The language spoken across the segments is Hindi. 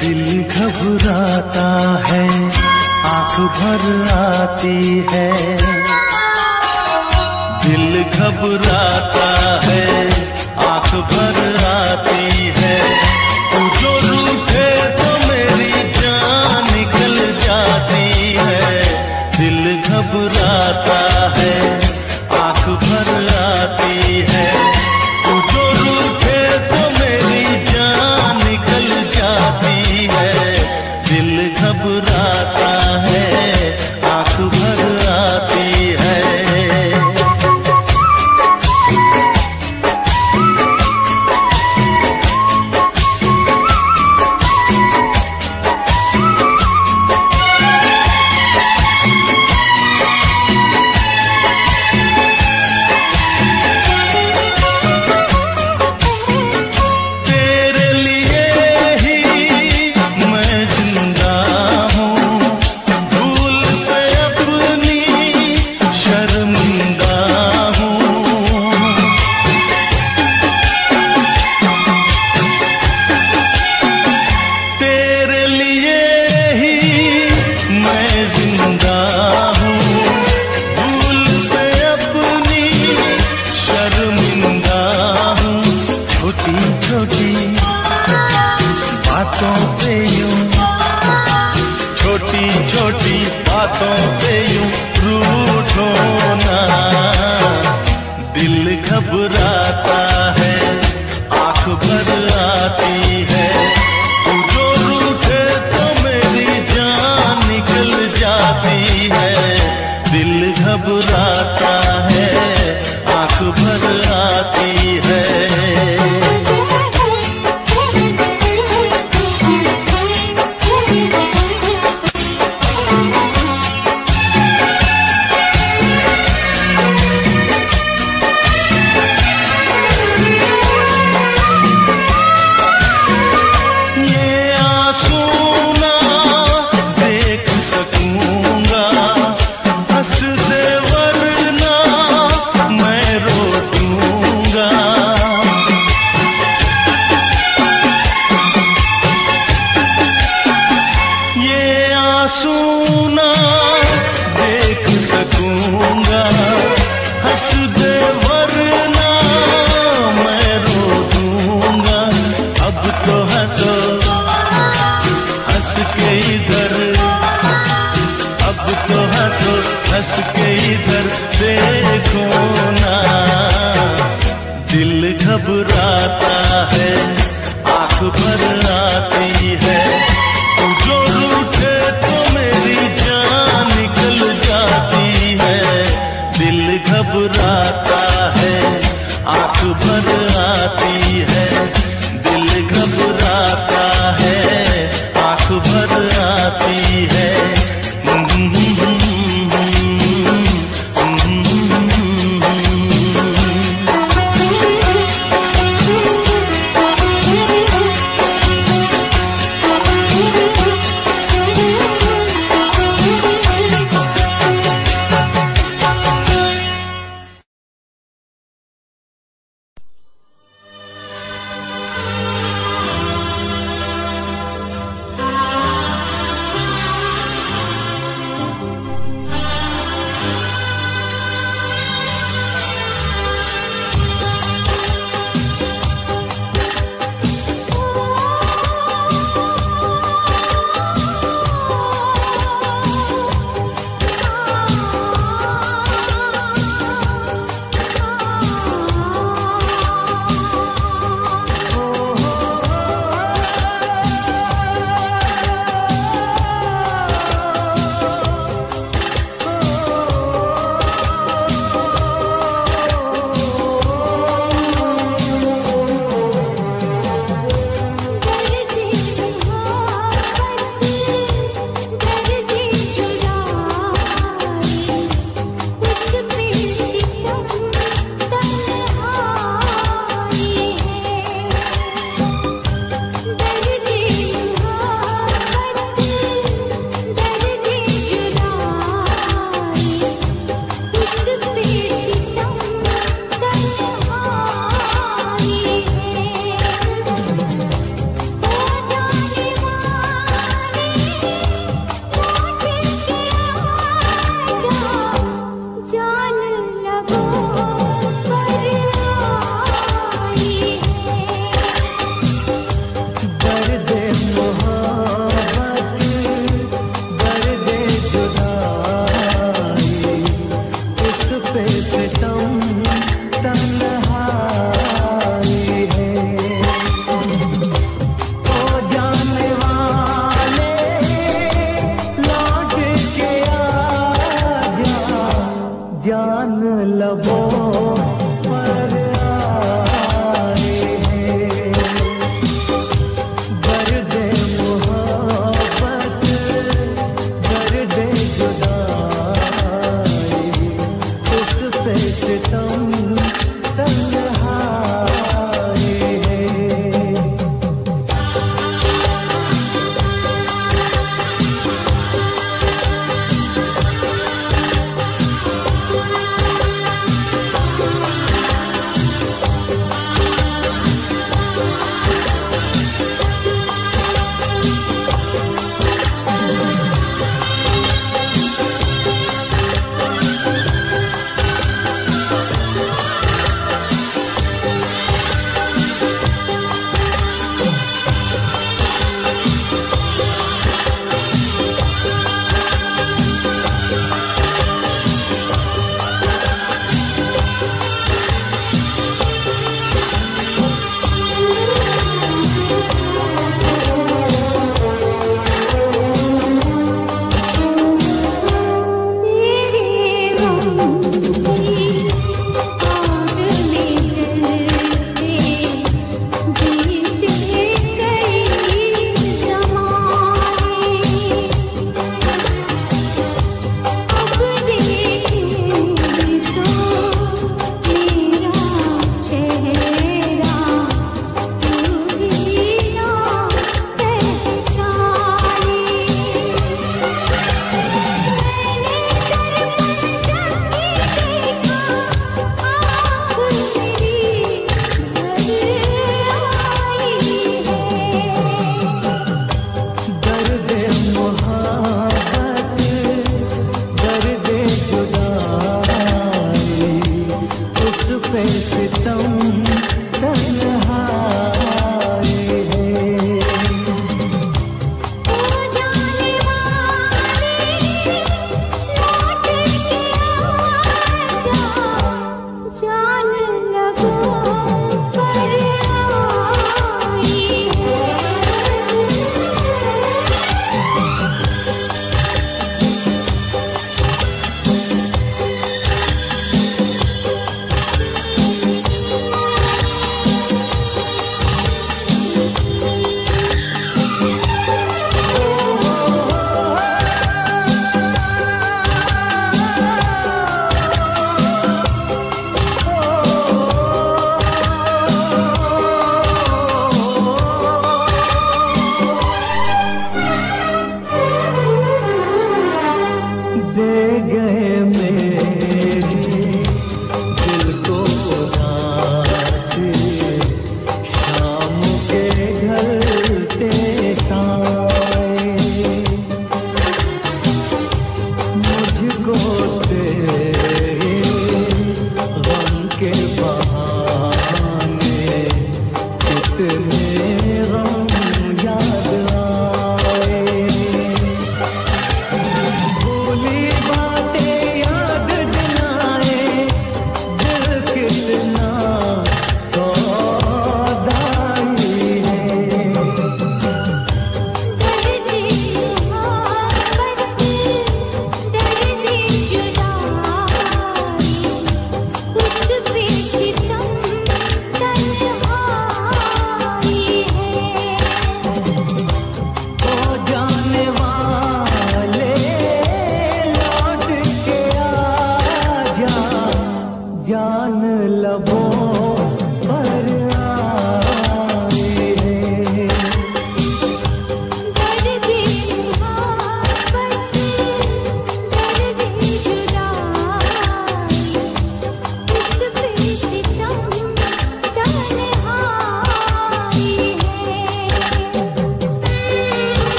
दिल घबराता है, आंख भर आती है। दिल घबराता है, आंख भर आती है। तू जो रूठे तो मेरी जान निकल जाती है। दिल घबराता है, आंख भर आती है। तू जो रूठे तो मेरी जान निकल जाती है। दिल घबराता है, आंख भर आती है। छोटी छोटी बातों पे यूं रूठो ना। दिल घबराता है, आंख भर आती है। तू जो रूठे तो मेरी जान निकल जाती है। दिल घबराता है, आंख भर आती है। सुना देख सकूंगा, हंस दे वरना मैं रो दूंगा। अब तो हंसो हंस के इधर, अब तो हंसो हंस के इधर देखो ना। दिल घबराता है, आंख भर आती है। तू जो रूठे तो मेरी जान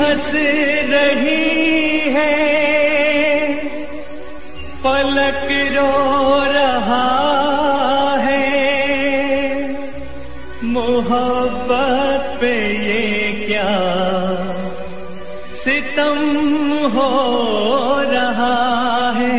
हंस रही है, पलक रो रहा है, मोहब्बत पे ये क्या सितम हो रहा है।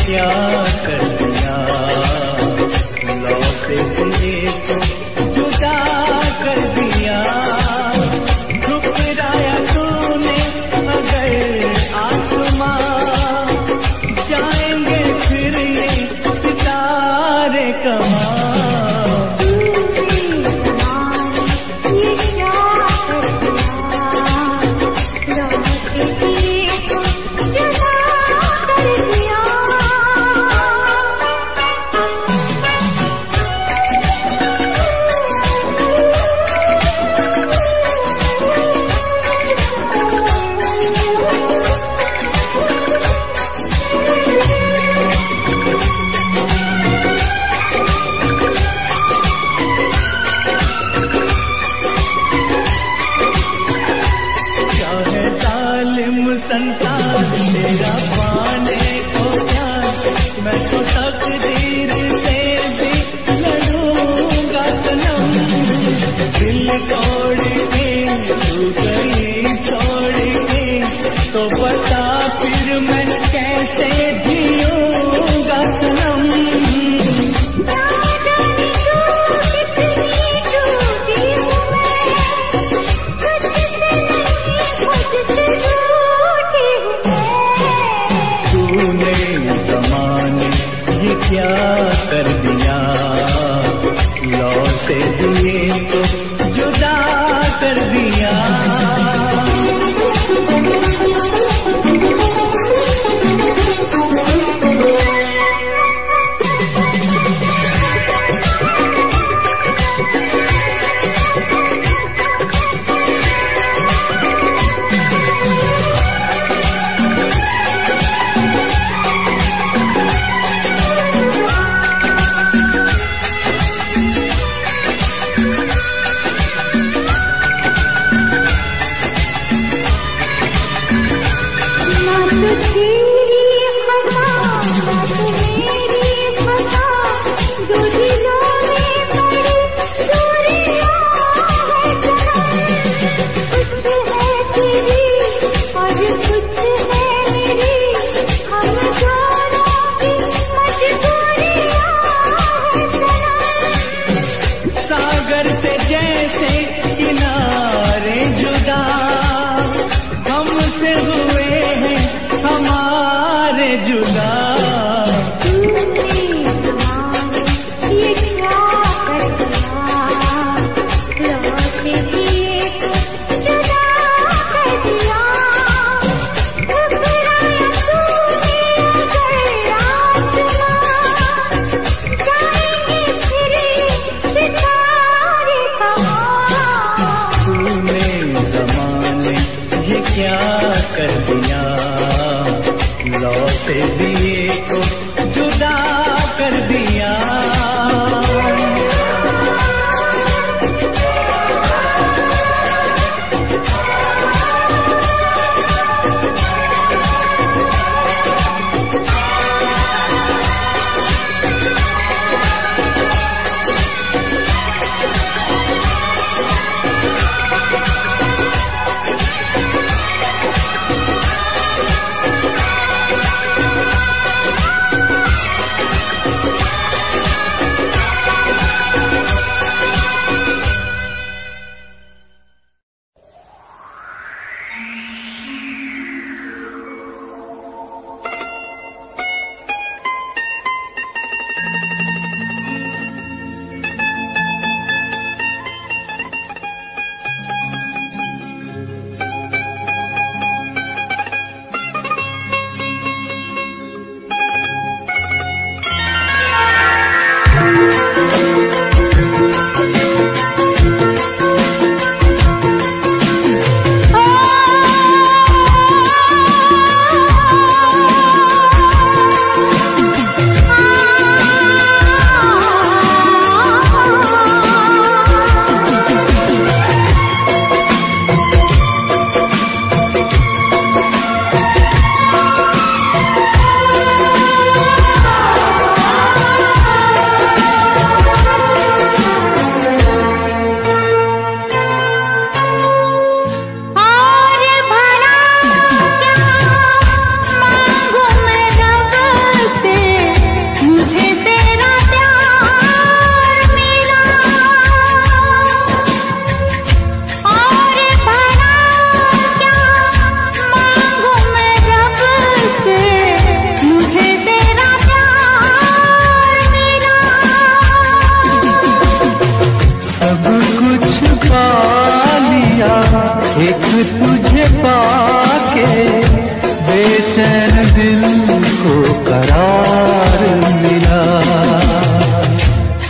क्या कर दिया, लौटे दिए तो जुदा कर दिया, ठुकराया तूने अगर आसमां, जाएंगे फिर ये सितारे कहाँ। संसार तेरा पाने को क्या, मैं तो तकदीर से भी लड़ूंगा सनम। दिल तोड़ के तू गई छोड़ के, तो बता फिर मैं कैसे जीऊंगा सनम। क्या कर दिया, लौटे दिए तो जुदा कर दिया। सागर से जैसे किनारे जुदा हमसे हुए हैं हमारे जुदा। ये क्या कर दिया, लौटे दिए तो जुदा कर दिया, ठुकराया तूने अगर आसमां, जाएंगे फिर सितारे कहाँ। तूने ज़माने ये क्या कर दिया, लौटे दिए को जुदा कर दिया। चैन दिल को करार मिला।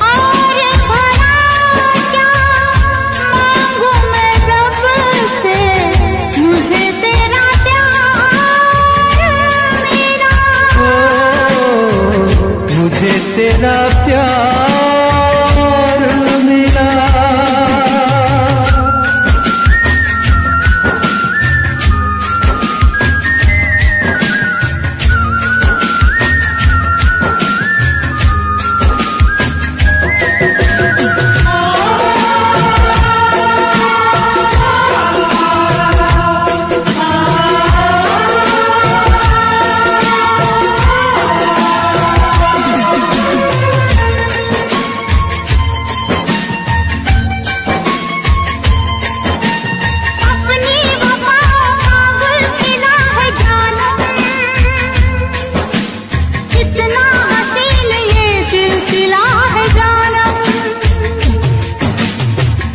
और भला क्या मांगू मैं रब से, मुझे तेरा प्यार मिला। मुझे तेरा प्यार मिला।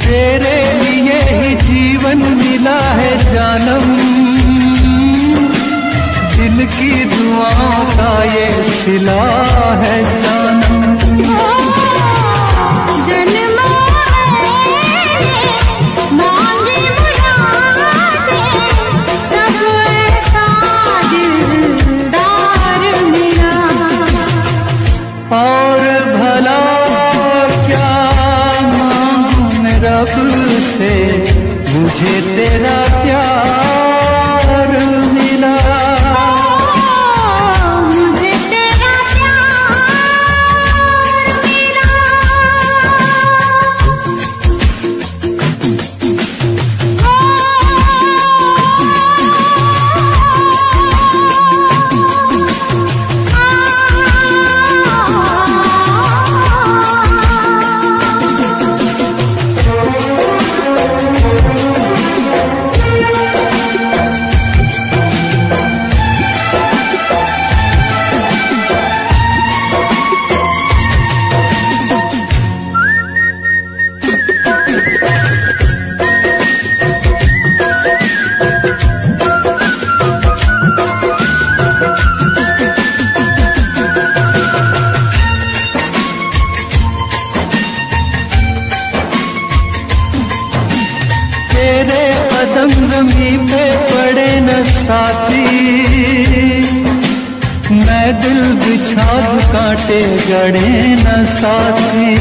तेरे लिए ही जीवन मिला है जानम, दिल की दुआओं का ये सिला है जानम। और भला क्या मांगू मैं रब से, मुझे तेरा प्यार मिला। मुझे तेरा प्यार मिला। तेरे कदम ज़मीं पे पड़े न साथी, मैं दिल बिछा दूं कांटे गड़े न साथी।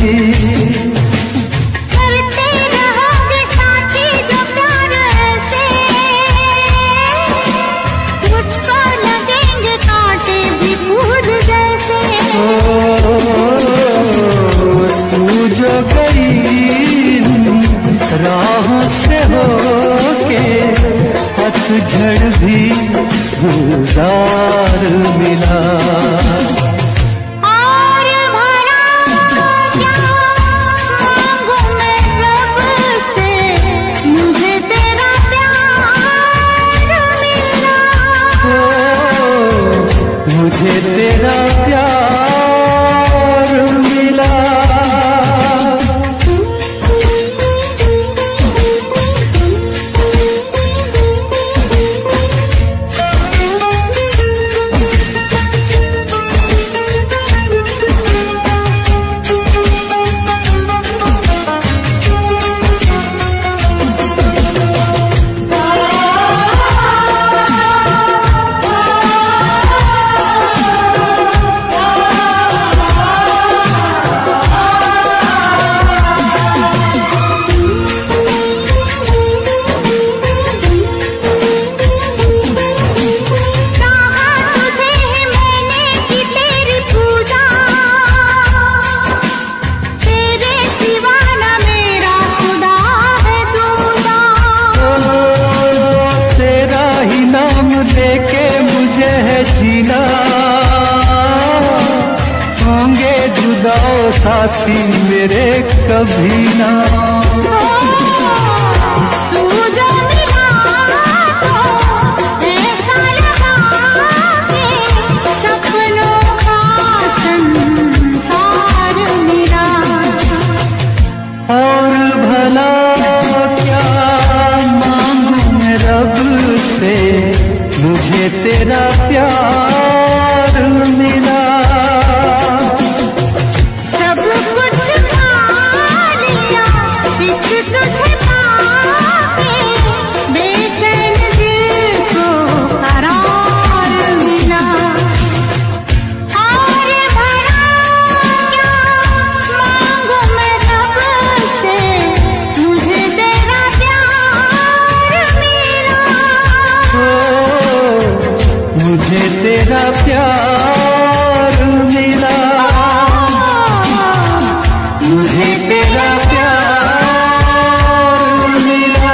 करते रहोगे साथी जो प्यार ऐसे, मुझको लगेंगे कांटे भी फूल जैसे। तू जो गई राहों से होके, पतझड़ भी गुलजार मिला। और भला क्या मांगू मैं रब से, मुझे तेरा प्यार मिला। मुझे तेरा प्यार मिला। लेके मुझे है जीना, होंगे जुदा साथी मेरे कभी ना। और भला क्या मांगू मैं रब से, मुझे तेरा प्यार मिला। सब कुछ पा लिया एक तुझे पाके, बेचैन दिल को करार मिला। और भरा क्या मांगू मैं रब से, मुझे तेरा प्यार मिला। मुझे तेरा प्यार मिला, मुझे तेरा प्यार मिला।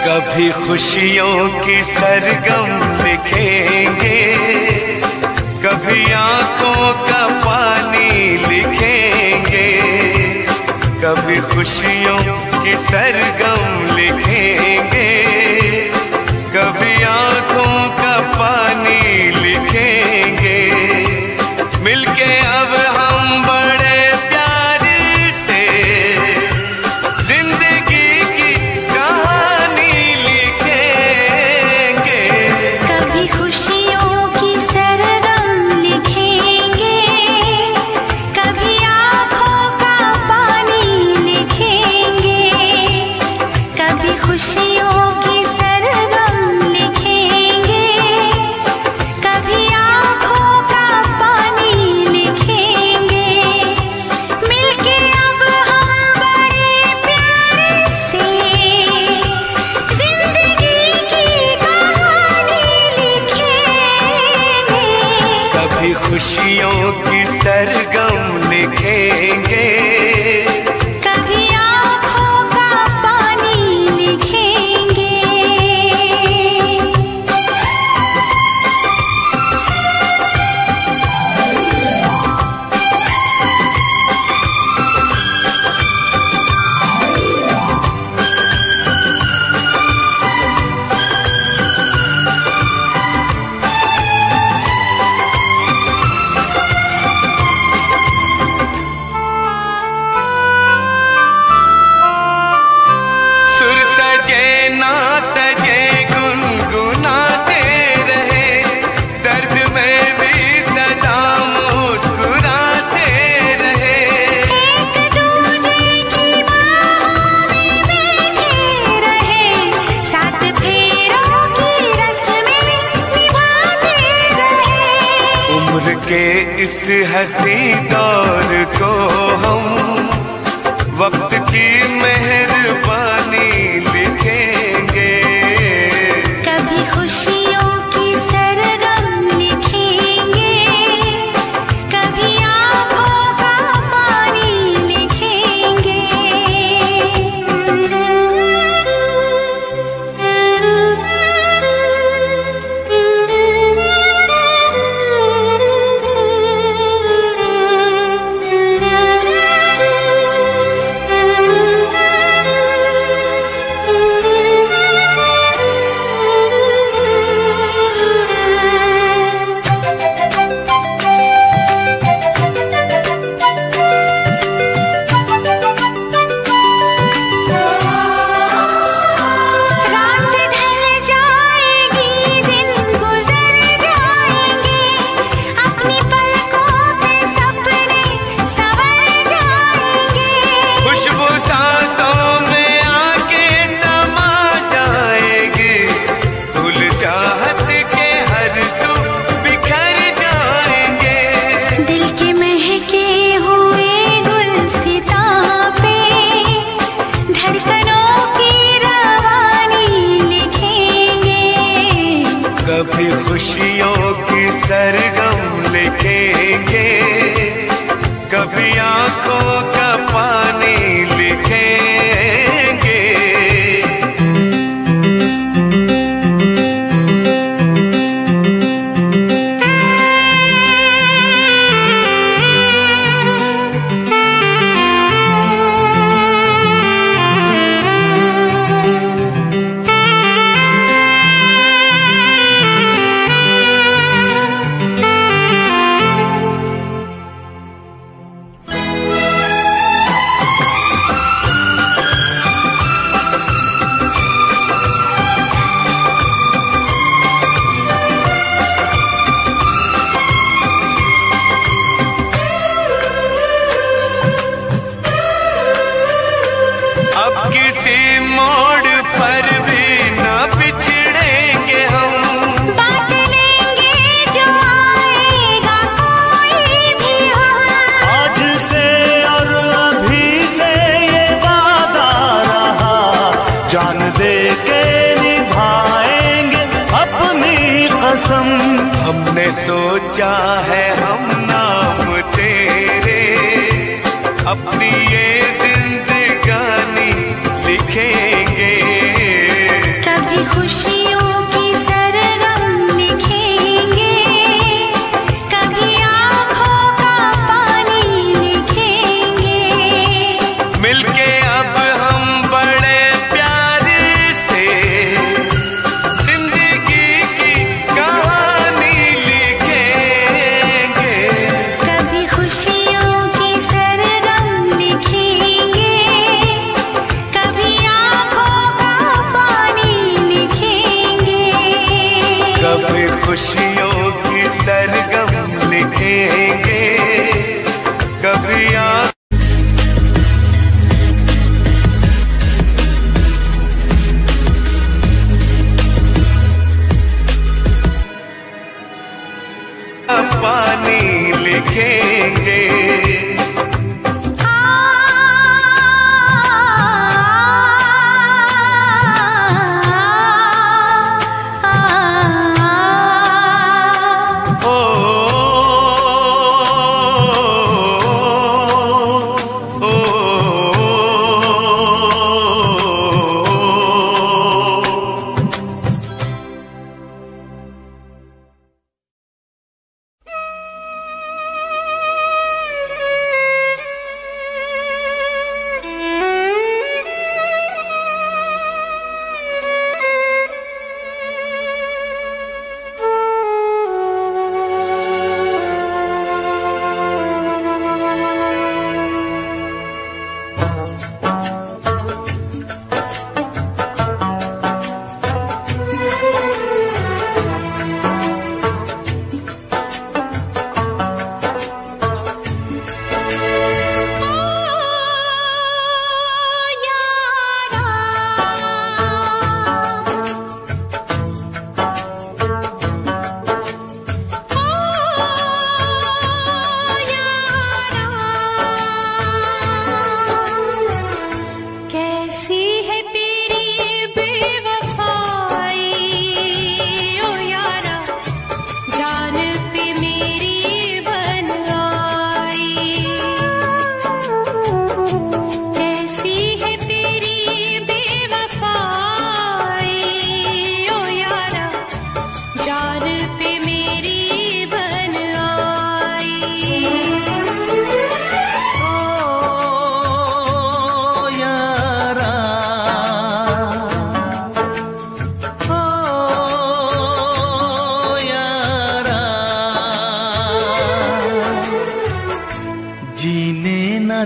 कभी खुशियों की सरगम लिखेंगे, कभी आंखों का पानी लिखेंगे। कभी खुशियों की सरगम लिखेंगे, कभी आंखों का पानी लिखेंगे। मिलके अब हम बड़े प्यार से जिंदगी की कहानी लिखेंगे। कभी खुशियों की सरगम लिखेंगे, कभी आँखों का पानी लिखेंगे। कभी खुशियों की सरगम लिखेंगे, कभी आँखों का पानी लिखेंगे। मिलके अब हम बड़े प्यार से जिंदगी की कहानी लिखेंगे। कभी खुशियों की सरगम लिखेंगे, कभी आँखों का पानी लिखेंगे। सुर सजे ना सजे गुनगुनाते रहे, दर्द में भी सदा मुस्कुराते रहे। एक दूजे की बाहों में बैठे रहे, साथ फेरों की रस्में निभाते रहे। उम्र के इस हंसी दौर को हम वक्त की मेहरबानी लिखेंगे। कभी खुशियों की सरगम लिखेंगे, कभी आँखों का पानी लिखेंगे। कभी खुशियों की सरगम लिखेंगे, कभी आंखों का पानी लिखेंगे। हमने सोचा है हम नाम तेरे अपनी ये जिंदगानी लिखेंगे, कभी खुशियों की सरगम लिखेंगे, कभी आँखों का पानी लिखेंगे। मिलके अब हम बड़े प्यार से जिंदगी की कहानी लिखेंगे, कभी खुशियों की सरगम लिखेंगे, कभी आँखों का पानी लिखेंगे। कभी खुशियों की सरगम लिखेंगे, कभी पानी लिखेंगे।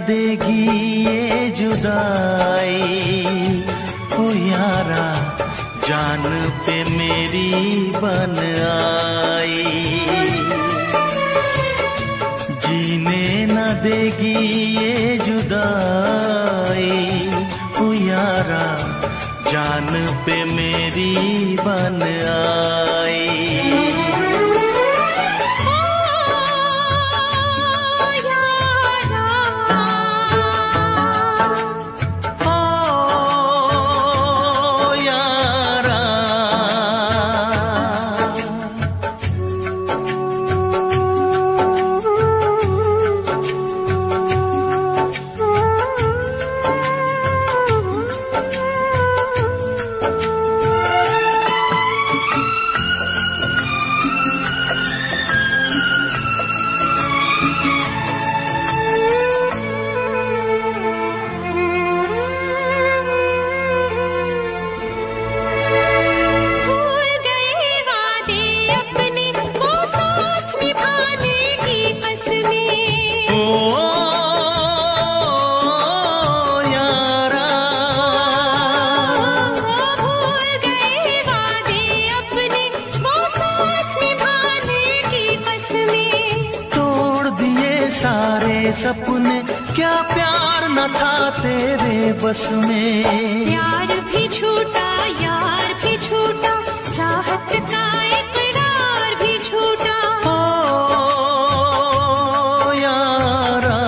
देगी ये जुदाई, ओ यारा जान पे मेरी बन आई। जीने न देगी ये जुदाई, ओ यारा जान पे मेरी बन आई। सपने, क्या प्यार न था तेरे बस में। प्यार भी झूठा, यार भी झूठा, चाहत का इकरार भी झूठा। ओ यारा,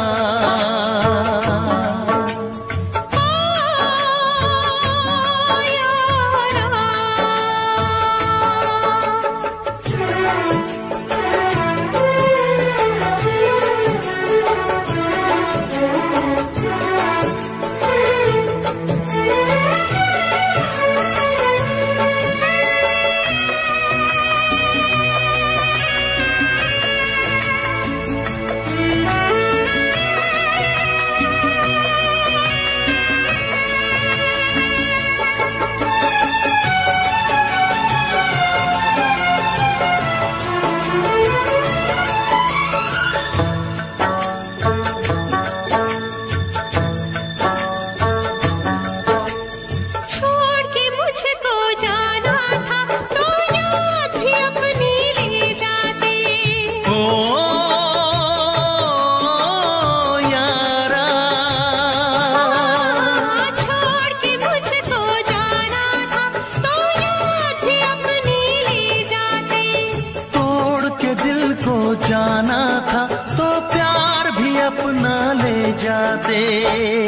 जाना था तो प्यार भी अपना ले जाते।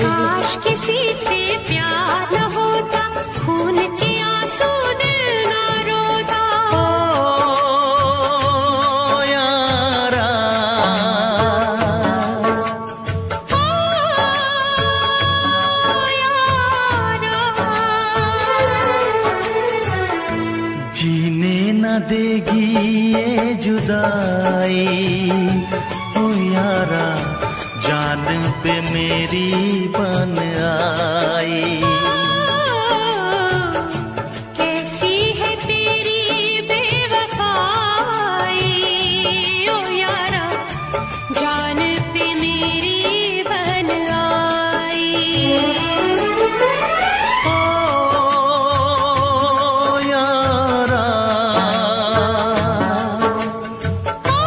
काश किसी से प्यार न होता, खून के आंसू दिल न रोता। ओ यारा, ओ यारा, जीने न देगी ये जुदाई। ओ यारा, जान पे मेरी बन आई। कैसी है तेरी बेवफाई, ओ यारा, जान पे मेरी बन आई। ओ यारा, ओ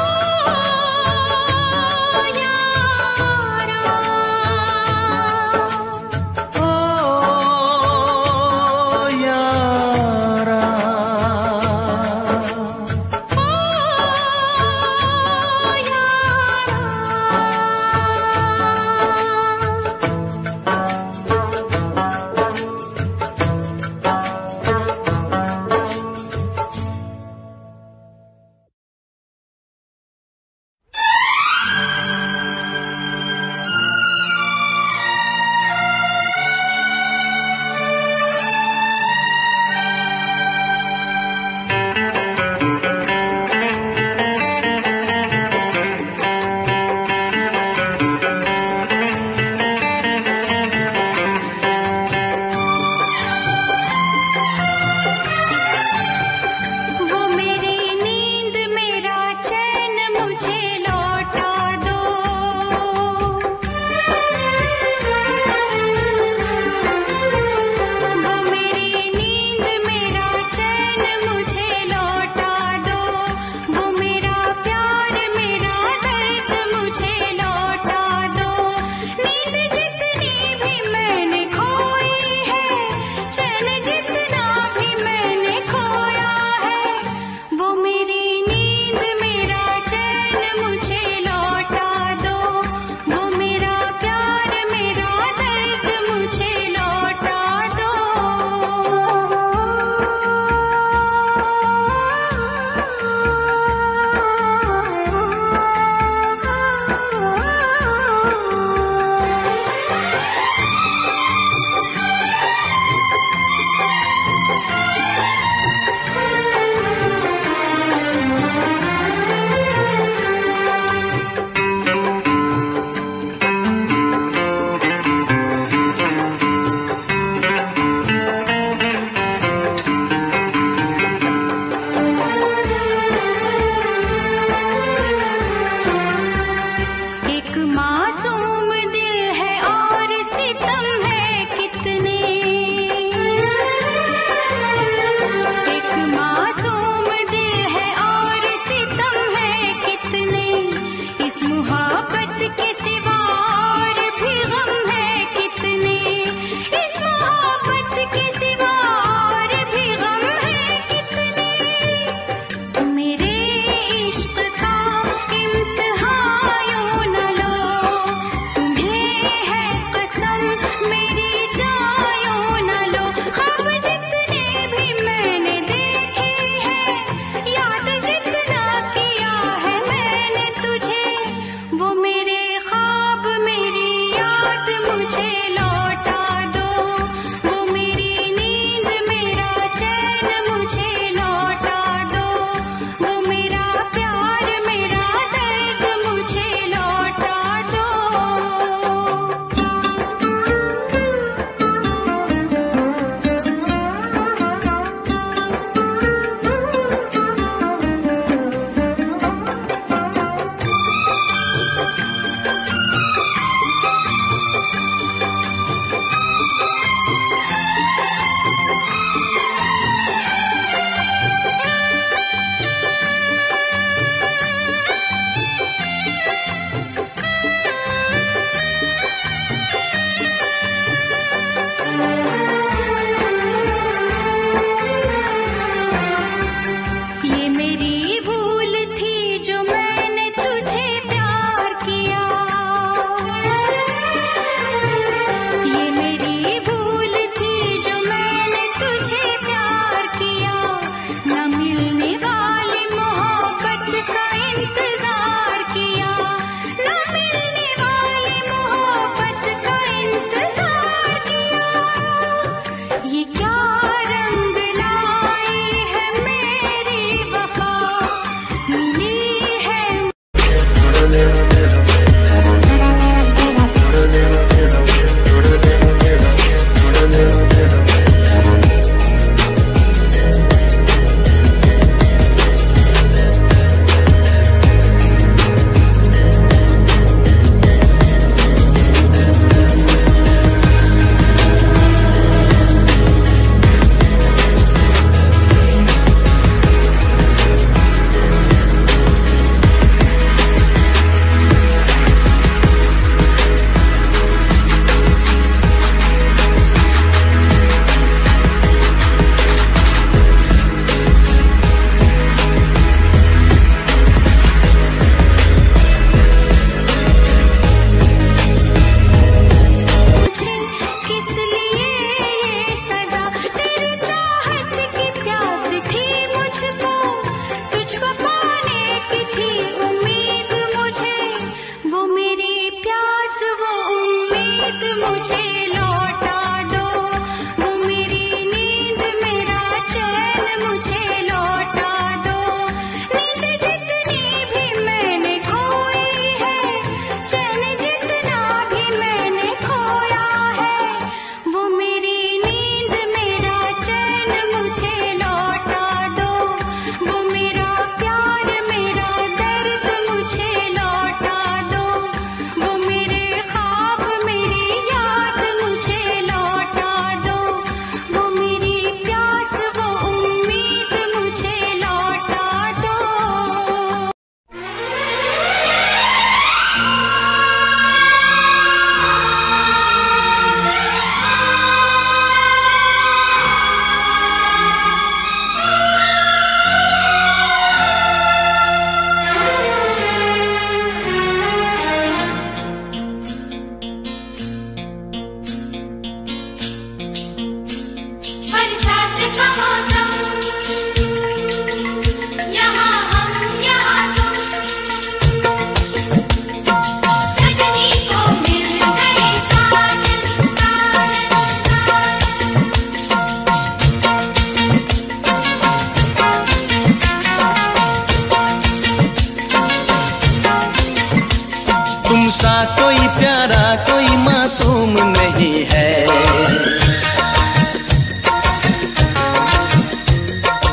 तुमसा कोई प्यारा कोई मासूम नहीं है,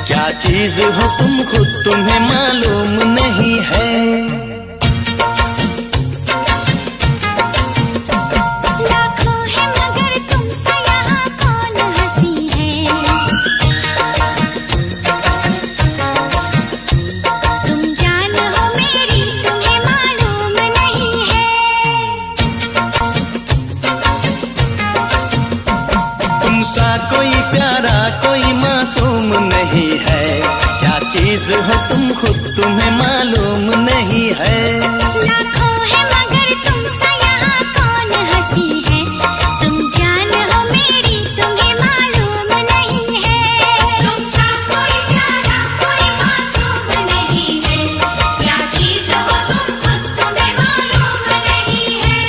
क्या चीज हो तुम खुद तुम्हें मालूम नहीं है। लाखों है मगर तुमसे यहाँ कौन हंसी है, तुम जान हो मेरी तुम्हें मालूम नहीं है। तुमसा कोई प्यारा कोई मासूम नहीं है, क्या चीज हो तुम खुद तुम्हें मालूम नहीं है। लाखों है मगर तुमसे यहाँ कौन हंसी है, तुम जान हो मेरी तुम्हें मालूम नहीं है। तुमसा कोई प्यारा कोई मासूम नहीं है, क्या चीज हो तुम खुद तुम्हें मालूम नहीं है।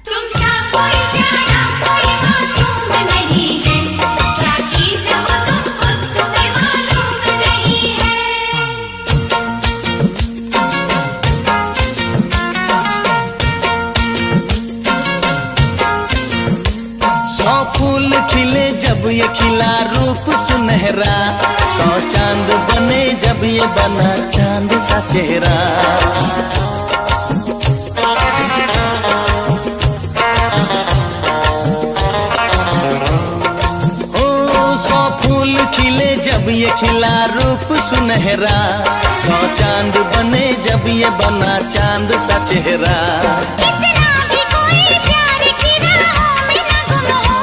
तुमसा कोई प्यारा कोई मासूम नहीं है, क्या चीज हो तुम खुद तुम्हें मालूम नहीं है। सौ फूल खिले जब ये खिला रूप सुनहरा, सौ चांद बने जब ये बना चांद सा चेहरा। सौ फूल खिले जब ये खिला रूप सुनहरा, सौ चांद बने जब ये बना चांद सा चेहरा। इतना भी कोई प्यार की राहों में न गुम हो,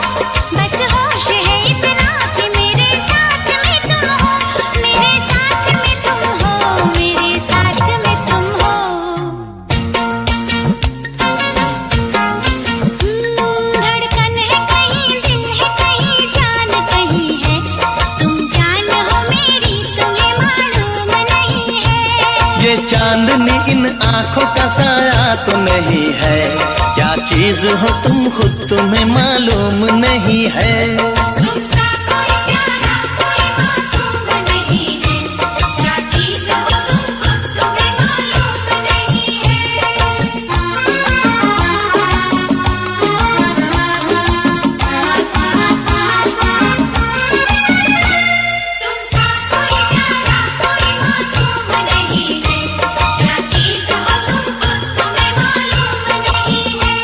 बस होश है इतना कि मेरे साथ में तुम हो, मेरे साथ में तुम हो, मेरे साथ में तुम हो। धड़कन है कहीं दिल है कहीं जान कहीं है, तुम जान हो मेरी तुम्हें मालूम नहीं है। ये चांदनी इन आंखों का साया तो नहीं है, क्या चीज हो तुम खुद तुम्हें मालूम नहीं है। तुमसा कोई प्यारा कोई मासूम नहीं है, क्या चीज हो तुम खुद तुम्हें मालूम नहीं है। तुमसा कोई प्यारा कोई मासूम नहीं है, क्या चीज हो तुम खुद तुम्हें मालूम नहीं है।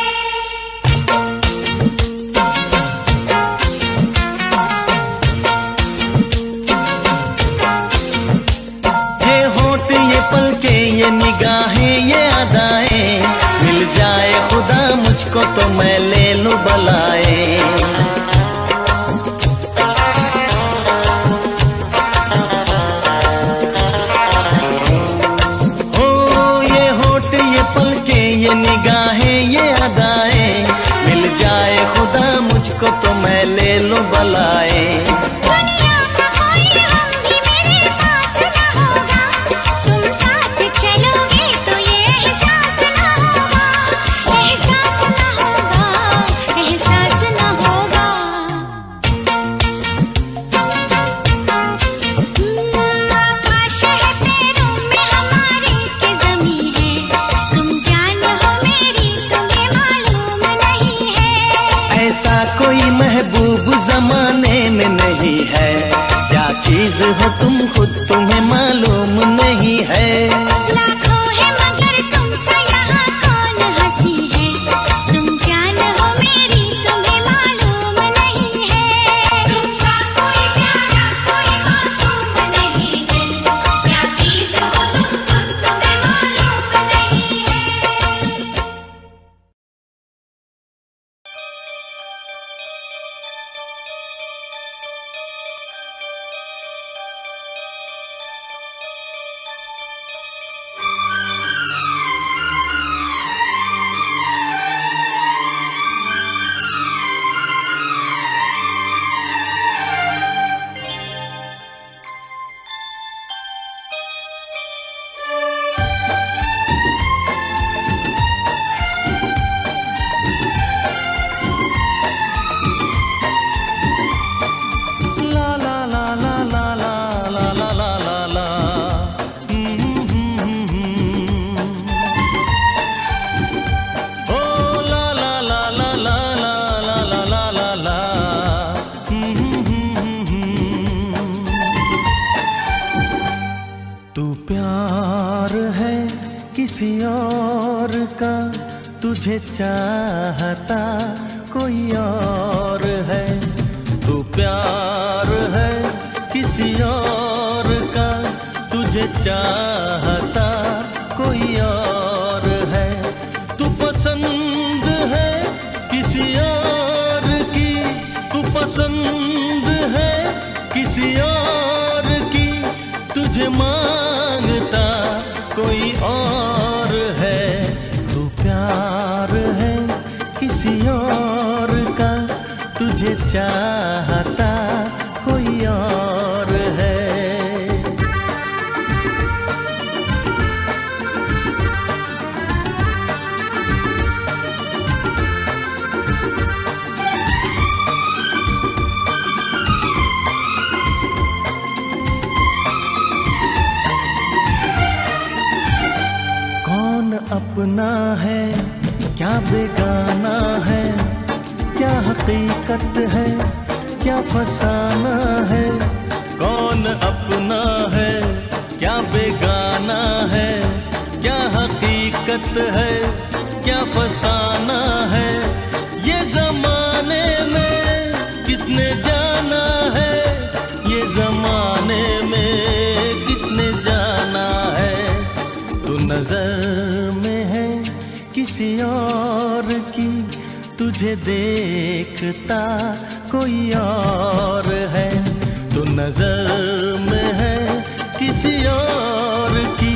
ये होठ ये पलके ये निगाहें ये अदाएं, मिल जाए खुदा मुझको तो मैं ले लूं बलाए। ये होठ ये पलके ये निगाहें ये अदाएं, मिल जाए खुदा मुझको तो मैं ले लूं बलाए। दुनिया का कोई गम भी मेरे पास न होगा, तुम साथ चलोगे तो ये एहसास न होगा, एहसास न होगा, एहसास न होगा। आकाश है पैरों में हमारे के ज़मीं है, तुम जान हो मेरी तुम्हें मालूम नहीं है। ऐसा कोई महबूब जमाने में नहीं है, क्या चीज हो तुम खुद तुम्हें मालूम नहीं है। किसी और का तुझे चाहता कोई और है। तू प्यार है किसी और का तुझे चाहता कोई और है। तू पसंद है किसी और की, तू पसंद है किसी और की, तुझे मांगता कोई और है। तू प्यार है किसी और का तुझे चाहता कोई और है। कौन अपना है क्या बेगाना है, क्या हकीकत है क्या फसाना है। कौन अपना है क्या बेगाना है, क्या हकीकत है क्या फसाना है। ये जमाने में किसने जाना है, ये जमाने में किसने जाना है। तू नजर में है किसी और की, तुझे देखता कोई और है। तू नजर में है किसी और की,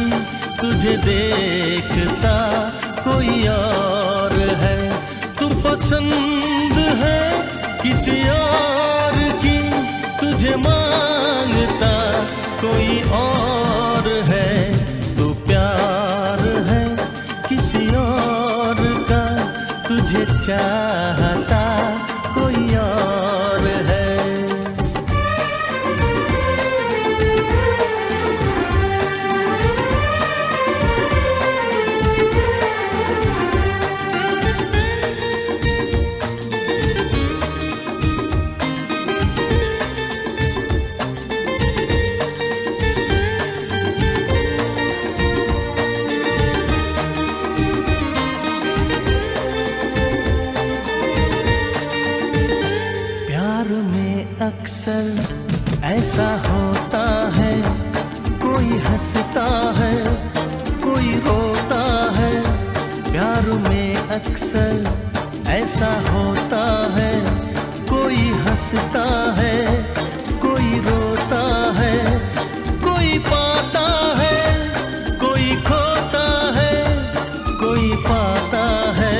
तुझे देखता कोई और है। तू पसंद है किसी और की, तुझे मांगता कोई और है। तू प्यार है किसी और का तुझे चाहता कोई और है। अक्सर ऐसा होता है, कोई हंसता है कोई रोता है। प्यार में अक्सर ऐसा होता है, कोई हंसता है कोई रोता है। कोई पाता है कोई खोता है, कोई पाता है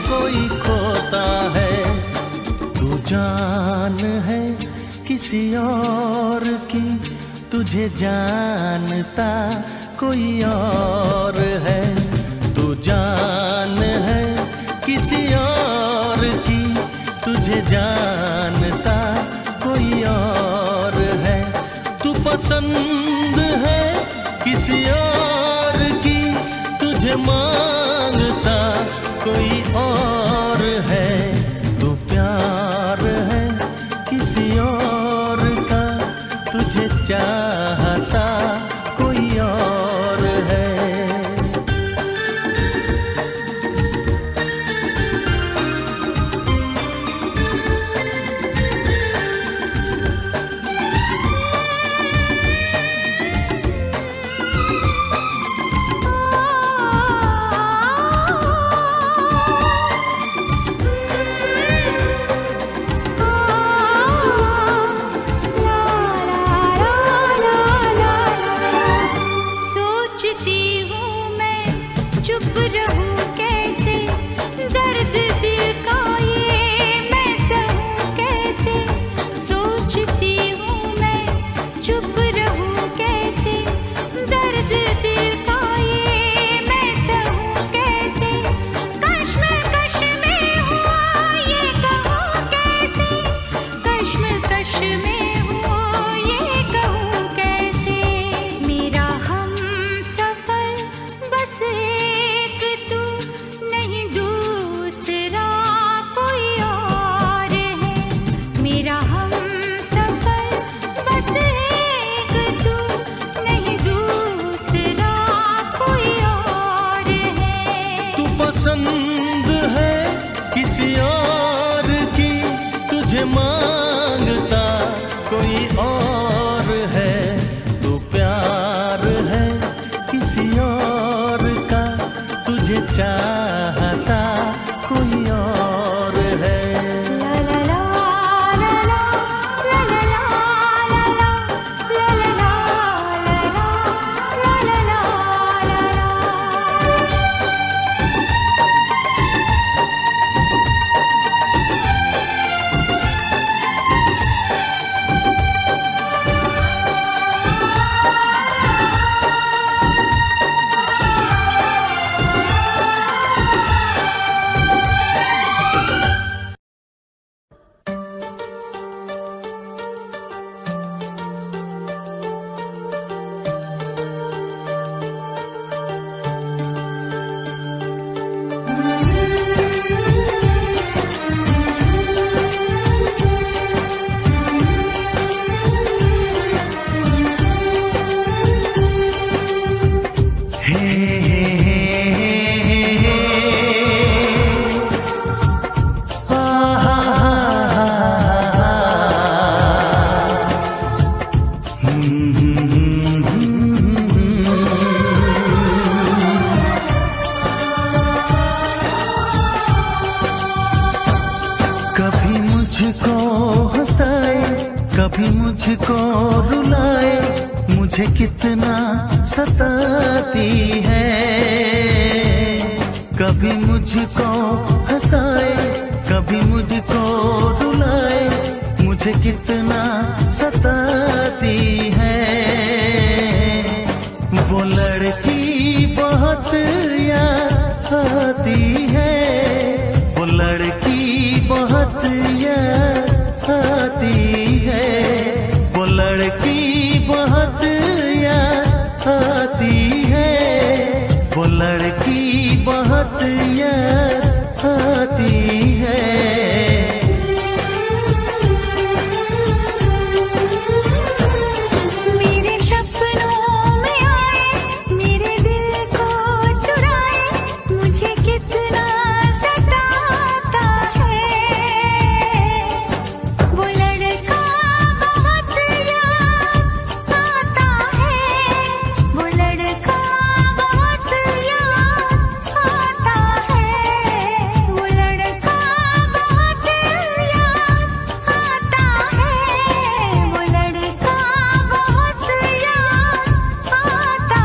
कोई खोता है। तू जान है किसी और की, तुझे जानता कोई और है। तू जान है किसी और की, तुझे जानता कोई और है। तू पसंद है किसी और की, तुझे मांगता कोई और है। तू प्यार है किसी और का, तुझे चाहता कोई और है। कभी मुझको रुलाए, मुझे कितना सताती है। कभी मुझको हंसाए, कभी मुझको रुलाए, मुझे कितना सताती है। वो लड़की बहुत याद आती है, वो लड़की बहुत याद आती है, वो लड़की बहुत याद आती है, वो लड़की बहुत याद आती है। मेरे सपनों में आए, मेरे दिल को चुराए, मुझे कितना सताता है। वो लड़का बहुत याद आता है, वो लड़का बहुत याद आता है, वो लड़का बहुत याद आता है, वो लड़का बहुत याद आता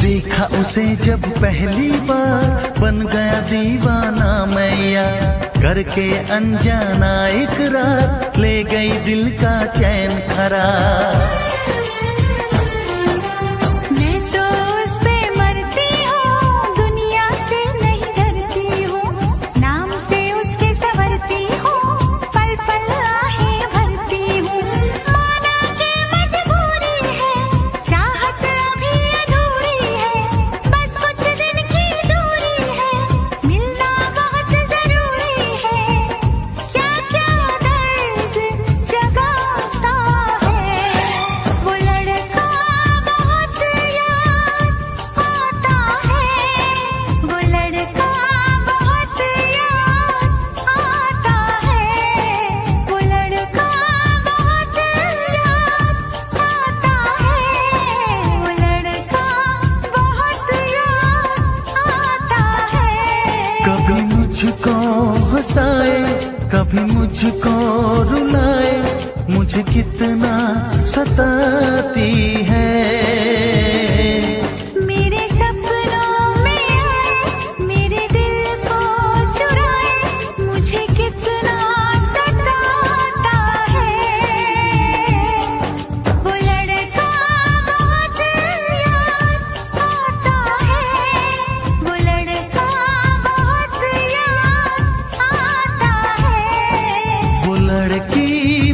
देखा उसे जब पहली बार, बन गया दीवाना मैया, करके अनजाना इकरार, ले गई दिल का चैन खरार। मैं तो उस पे मरती हूँ, दुनिया से नहीं डरती हूँ, नाम से उसके संवरती हूँ, पल पल आहें भरती हूँ। माना कि मजबूरी है, चाहत अभी अधूरी है, बस कुछ दिन की दूरी है, मिलना बहुत जरूरी है। क्या क्या दर्द जगाता है, वो लड़का बहुत याद आता है, वो लड़का बहुत याद आता है, वो लड़का बहुत याद आता है, वो लड़का बहुत याद आता है। कभी मुझको हंसाए, कभी मुझको रुलाए, मुझे कितना सताती है। मेरे सपनों में आए, मेरे दिल को चुराए, मुझे कितना सताता है। वो लड़का बहुत याद आता है, वो लड़का बहुत याद आता है। वो लड़की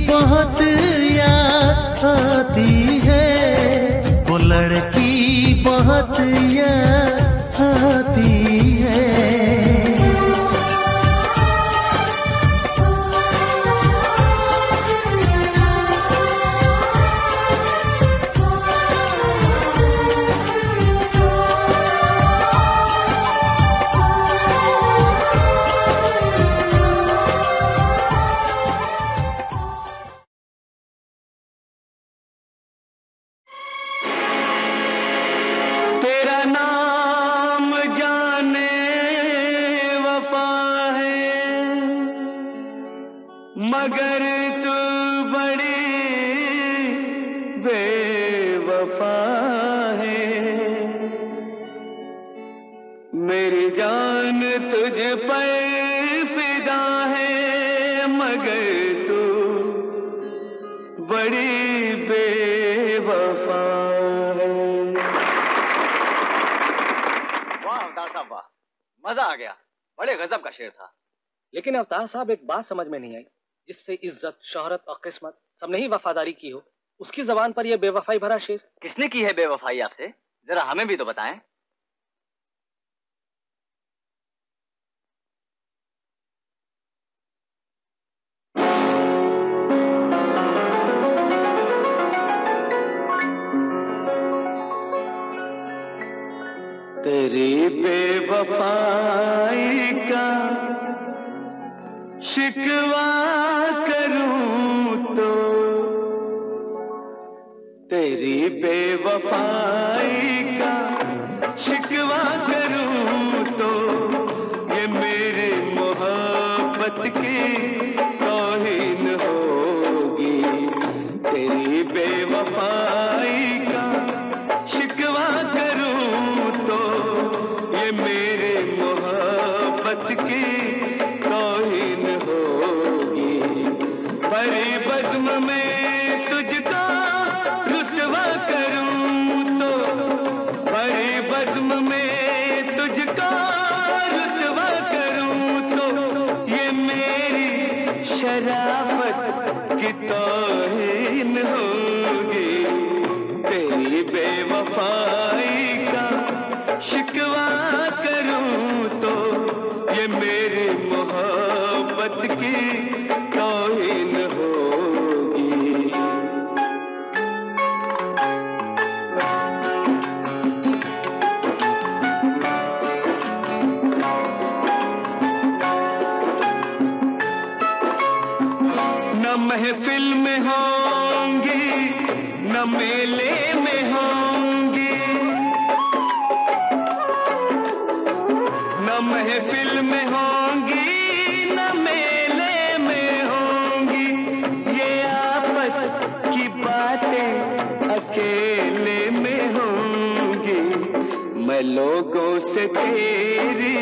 बहुत याद आती है, वो लड़की बहुत याद आती है। तेरा नाम जाने वफा है, मगर तू बड़ी बेवफा है। मेरी जान तुझ पर फिदा है, मगर तू बड़ी बेवफा है। वाह अवतार साहब वाह, मजा आ गया। बड़े गजब का शेर था। लेकिन अवतार साहब एक बात समझ में नहीं आई, जिससे इज्जत, शोहरत और किस्मत सबने ही वफादारी की हो, उसकी जबान पर यह बेवफाई भरा शेर। किसने की है बेवफाई आपसे? जरा हमें भी तो बताएं। तेरी बेवफाई का शिकवा करूं तो, तेरी बेवफाई का शिकवा करूं तो, ये मेरी मोहब्बत की तौहीन होगी। तेरी बेवफाई का शिकवा करूं तो, ये मेरी मोहब्बत की तौहीन होगी। भरी बज़्म में तुझको रुसवा करूं तो, भरी बज़्म में तुझको रुसवा करूं तो, ये मेरी शराफत की तौहीन होगी। तेरी बेवफाई का शिकवा करूं तो, ये मेरी मोहब्बत की तौहीन होगी। न महफिल में होंगी, न मेले में होंगी, न महफिल में होंगी, न मेले में होंगी। ये आपस की बातें अकेले में होंगी। मैं लोगों से तेरी,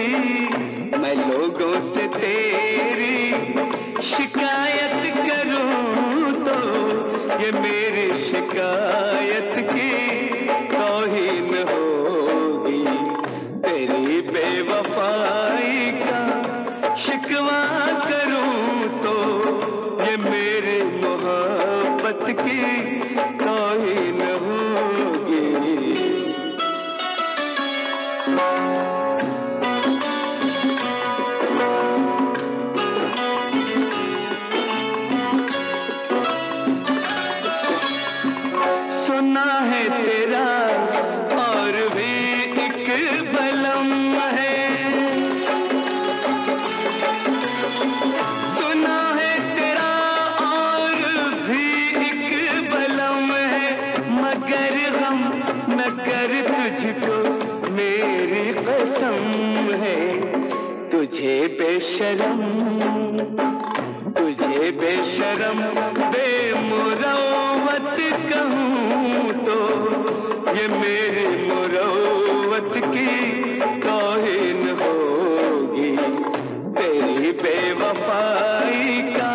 मैं लोगों से तेरी शिकायत करूं तो, ये मेरी शिकायत की तौहीन होगी। तेरी बेवफाई का शिकवा करूं तो, ये मेरी मोहब्बत की तौहीन होगी। सुना है तेरा और भी एक बलम है, सुना है तेरा और भी एक बलम है, मगर गम न कर तुझको मेरी कसम है। तुझे बेशरम, तुझे बेशरम बेमुरव्वत कहूं तो, ये मेरी मुरव्वत की तौहीन होगी। तेरी बेवफाई का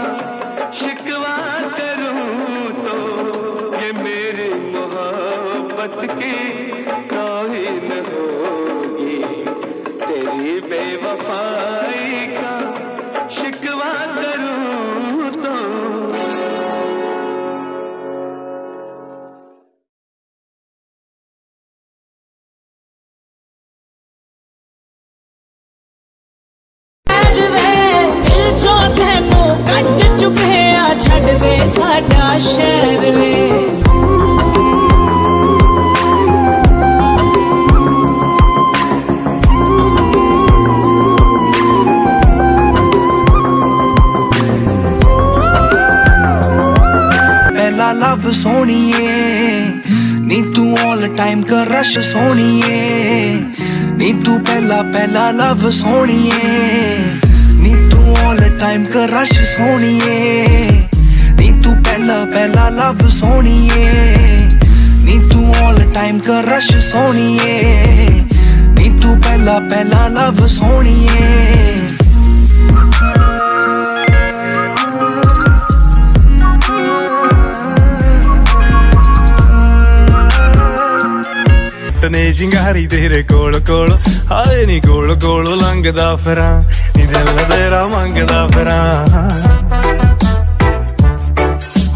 शिकवा करूं तो, ये मेरी मोहब्बत की तौहीन होगी। तेरी बेवफाई का शिकवा करूं तो। ਕੱਢ ਚੁੱਕਿਆ ਛੱਡ ਦੇ ਸਾਡਾ ਸ਼ਹਿਰ ਵੇ। ਪਹਿਲਾ ਲਵ ਸੋਹਣੀਏ ਨੀ ਤੂੰ ਆਲ ਟਾਈਮ ਕਰ ਰਸ਼ ਸੋਹਣੀਏ, ਨੀ ਤੂੰ ਪਹਿਲਾ ਲਵ ਸੋਹਣੀਏ, ਨੀ ਤੂੰ ਆਲ ਟਾਈਮ ਕਰ ਰਸ਼ ਸੋਹਣੀਏ, ਨੀ ਤੂੰ ਪਹਿਲਾ ਲਵ ਸੋਹਣੀਏ, ਨੀ ਤੂੰ ਆਲ ਟਾਈਮ ਕਰ ਰਸ਼ ਸੋਹਣੀਏ, ਨੀ ਤੂੰ ਪਹਿਲਾ ਲਵ ਸੋਹਣੀਏ। ਨੇ ਸ਼ਿੰਗਾਰੀ ਤੇਰੇ ਕੋਲ ਕੋਲ, ਹਾਏ ਨੀ ਕੋਲ ਕੋਲ ਲੰਘਦਾ ਫਿਰਾਂ, ਨੀ ਦਿਲ ਤੇਰਾ ਮੰਗਦਾ ਫਿਰਾਂ।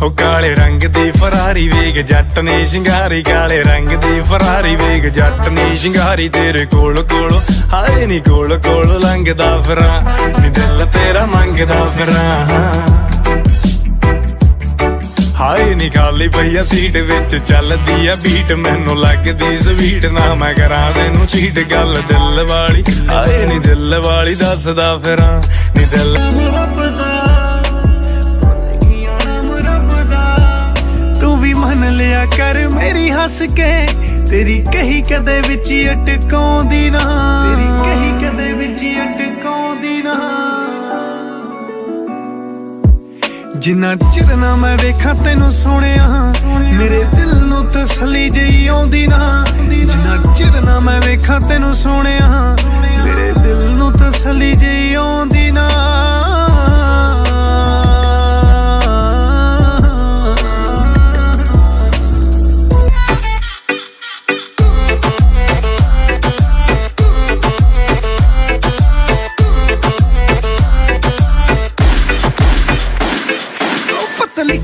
ਹੋ ਕਾਲੇ ਰੰਗ ਦੀ ਫਰਾਰੀ ਵੇਗ ਜੱਟ ਨੇ ਸ਼ਿੰਗਾਰੀ, ਕਾਲੇ ਰੰਗ ਦੀ ਫਰਾਰੀ ਵੇਗ ਜੱਟ ਨੇ ਸ਼ਿੰਗਾਰੀ ਤੇਰੇ ਕੋਲ ਕੋਲ, ਹਾਏ ਨੀ ਕੋਲ ਕੋਲ ਲੰਘਦਾ ਫਿਰਾਂ, ਨੀ ਦਿਲ ਤੇਰਾ ਮੰਗਦਾ ਫਿਰਾਂ। ਹਾਏ ਨੀ ਖਾਲੀ ਪਈਆ ਸੀਟ ਵਿੱਚ ਚੱਲਦੀ ਆ ਬੀਟ ਮੈਨੂੰ ਲੱਗਦੀ ਸਵੀਟ ਨਾ ਮੈਂ ਕਰਾਂ ਤੈਨੂੰ ਚੀਟ ਗੱਲ ਦਿਲ ਵਾਲੀ ਹਾਏ ਨੀ ਦਿਲ ਵਾਲੀ ਦੱਸਦਾ ਫਿਰਾਂ ਨੀ ਦਿਲ ਰੱਬ ਦਾ ਤੂੰ ਵੀ ਮੰਨ ਲਿਆ ਕਰ ਮੇਰੀ ਹੱਸ ਕੇ ਤੇਰੀ ਕਹੀ ਕਦੇ ਵਿੱਚ ਅਟਕਾਉਂਦੀ ਨਾ ਤੇਰੀ ਕਹੀ ਕਦੇ ਵਿੱਚ ਅਟਕਾਉਂਦੀ ਨਾ ਜਿੰਨਾ ਚਿਰ ਨਾ ਮੈਂ ਵੇਖਾਂ ਤੈਨੂੰ ਸੋਹਣਿਆ ਮੇਰੇ ਦਿਲ ਨੂੰ ਤਸੱਲੀ ਜਿਹੀ ਆਉਂਦੀ ਨਾ ਜਿੰਨਾ ਚਿਰ ਨਾ ਮੈਂ ਵੇਖਾਂ ਤੈਨੂੰ ਸੋਹਣਿਆ ਮੇਰੇ ਦਿਲ ਨੂੰ ਤਸੱਲੀ ਜਿਹੀ ਆਉਂਦੀ ਨਾ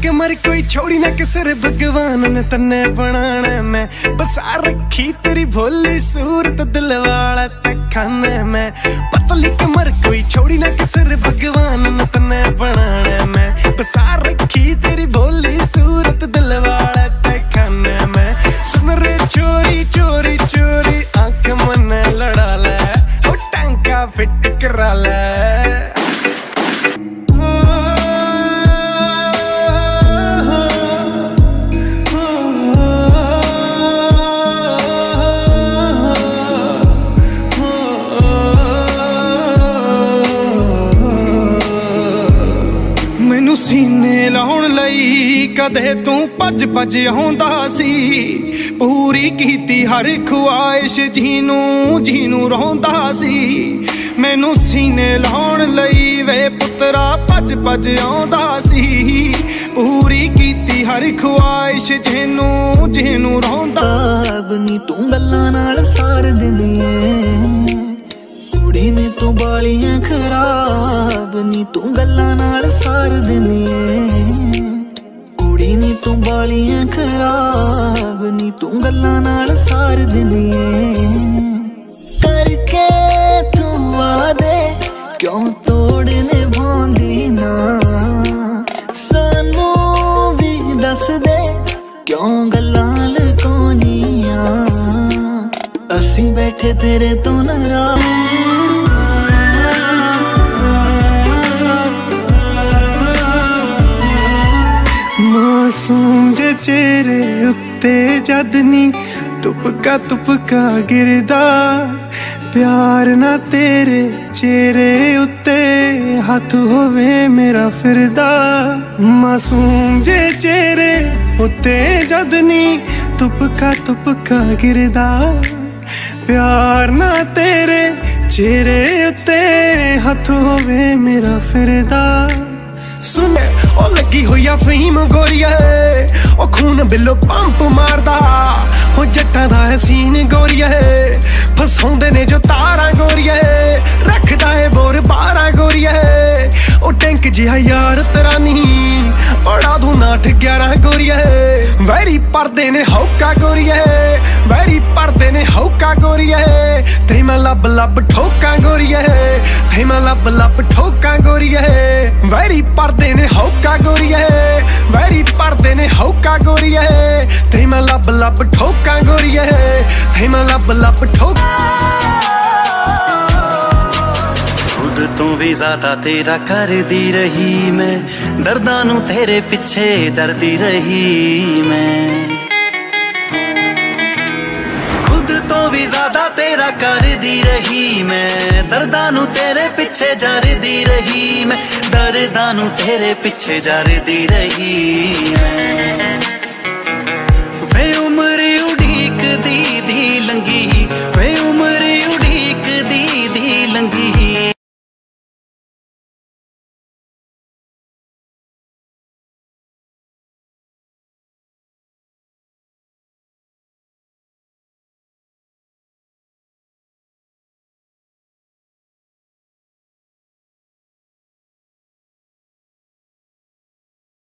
कमर कोई छोड़ी ना किसर भगवान ने तन्ने बनाना मैं बसा रखी तेरी भोली सूरत दिल वाला तखाने में पतली कमर कोई छोड़ी ना किसर भगवान ने तन्ने बनाना मैं बसा रखी तेरी भोली सूरत दिल वाला तखाने में सुन रे चोरी चोरी चोरी आंख मन लड़ा ले ओ टांका फिट करा ले ਸੀਨੇ ਲਾਉਣ ਲਈ ਕਦੇ ਤੂੰ ਭੱਜ ਭੱਜ ਆਉਂਦਾ ਸੀ ਪੂਰੀ ਕੀਤੀ ਹਰ ਖੁਆਇਸ਼ ਜਿਹਨੂੰ ਰੋਂਦਾ ਸੀ ਮੈਨੂੰ ਸੀਨੇ ਲਾਉਣ ਲਈ ਵੇ ਪੁੱਤਰਾ ਭੱਜ ਭੱਜ ਆਉਂਦਾ ਸੀ ਪੂਰੀ ਕੀਤੀ ਹਰ ਖੁਆਇਸ਼ ਜਿਹਨੂੰ ਰੋਂਦਾ ਨੀ ਤੂੰ ਗੱਲਾਂ ਨਾਲ ਸਾਰ ਦਿੰਦੀ ਏ ਕੁੜੀ ਨੇ ਤੂੰ ਬਾਲੀਆਂ ਖਰਾਬ ਨੀ ਤੂੰ ਗੱਲਾਂ ਨਾਲ ਸਾਰ ਦਿੰਦੀ ਏ ਕੁੜੀ ਨੀ ਤੂੰ ਬਾਲੀਆਂ ਖਰਾਬ ਨੀ ਤੂੰ ਗੱਲਾਂ ਨਾਲ ਸਾਰ ਦਿੰਦੀ ਏ ਕਰਕੇ ਤੂੰ ਵਾਦੇ ਕਿਉਂ ਤੋੜ ਨਿਭਾਉਂਦੀ ਨਾ ਸਾਨੂੰ ਵੀ ਦੱਸ ਦੇ ਕਿਉਂ ਗੱਲਾਂ ਲੁਕਾਉਣੀਆਂ ਅਸੀਂ ਬੈਠੇ ਤੇਰੇ ਤੋਂ ਨਾਰਾਜ਼ ਮਾਸੂਮ ਜੇ ਚਿਹਰੇ ਉੱਤੇ ਜਦ ਨੀ ਤੁਪਕਾ ਗਿਰਦਾ ਪਿਆਰ ਨਾ ਤੇਰੇ ਚਿਹਰੇ ਉੱਤੇ ਹੱਥ ਹੋਵੇ ਮੇਰਾ ਫਿਰਦਾ ਮਾਸੂਮ ਜੇ ਚਿਹਰੇ ਉੱਤੇ ਜਦ ਨੀ ਤੁਪਕਾ ਗਿਰਦਾ ਪਿਆਰ ਨਾ ਤੇਰੇ ਚਿਹਰੇ ਉੱਤੇ ਹੱਥ ਹੋਵੇ ਮੇਰਾ ਫਿਰਦਾ ਸੁਣ ਉਹ ਲੱਗੀ ਹੋਈ ਆ ਫਹੀਮ ਗੋਰੀਏ ਉਹ ਖੂਨ ਬਿੱਲੋ ਪੰਪ ਮਾਰਦਾ ਉਹ ਜੱਟਾਂ ਦਾ ਹਸੀਨ ਗੋਰੀਏ ਫਸਾਉਂਦੇ ਨੇ ਜੋ ਤਾਰਾਂ ਗੋਰੀਏ ਰੱਖਦਾ ਏ ਬੋਰ 12 ਗੋਰੀਏ ਉਹ ਟੈਂਕ ਜਿਹਾ ਯਾਰ ਤੇਰਾ ਨਹੀਂ ਬੜਾ ਦੂ 8-11 ਗੋਰੀਏ ਵੈਰੀ ਪਰਦੇ ਨੇ ਹੌਕਾ ਗੋਰੀਏ ਵੈਰੀ ਪਰਦੇ ਨੇ ਹੌਕਾ ਗੋਰੀਏ ਤੇ ਮੈਂ ਲੱਭ ਠੋਕਾਂ ਗੋਰੀਏ ਤੇ ਮੈਂ ਲੱਭ ਠੋਕਾਂ ਗੋਰੀਏ ਵੈਰੀ ਪਰਦੇ ਨੇ ਹੌਕਾ ਗੋਰੀਏ ਵੈਰੀ ਪਰਦੇ ਨੇ ਹੌਕਾ ਗੋਰੀਏ ਤੇ ਮੈਂ ਲੱਭ ਠੋਕਾਂ ਗੋਰੀਏ ਤੇ ਮੈਂ ਲੱਭ ਠੋਕ खुद तो भी ज्यादा तेरा करदी रही मैं दर्दां नू तेरे पिछे जरदी रही मैं खुद तो भी ज्यादा तेरा करदी रही मैं दर्दां नू तेरे पिछे जरदी रही मैं दर्दां नू तेरे पिछे जरदी रही मैं वे उम्र उड़ीक दी लंगी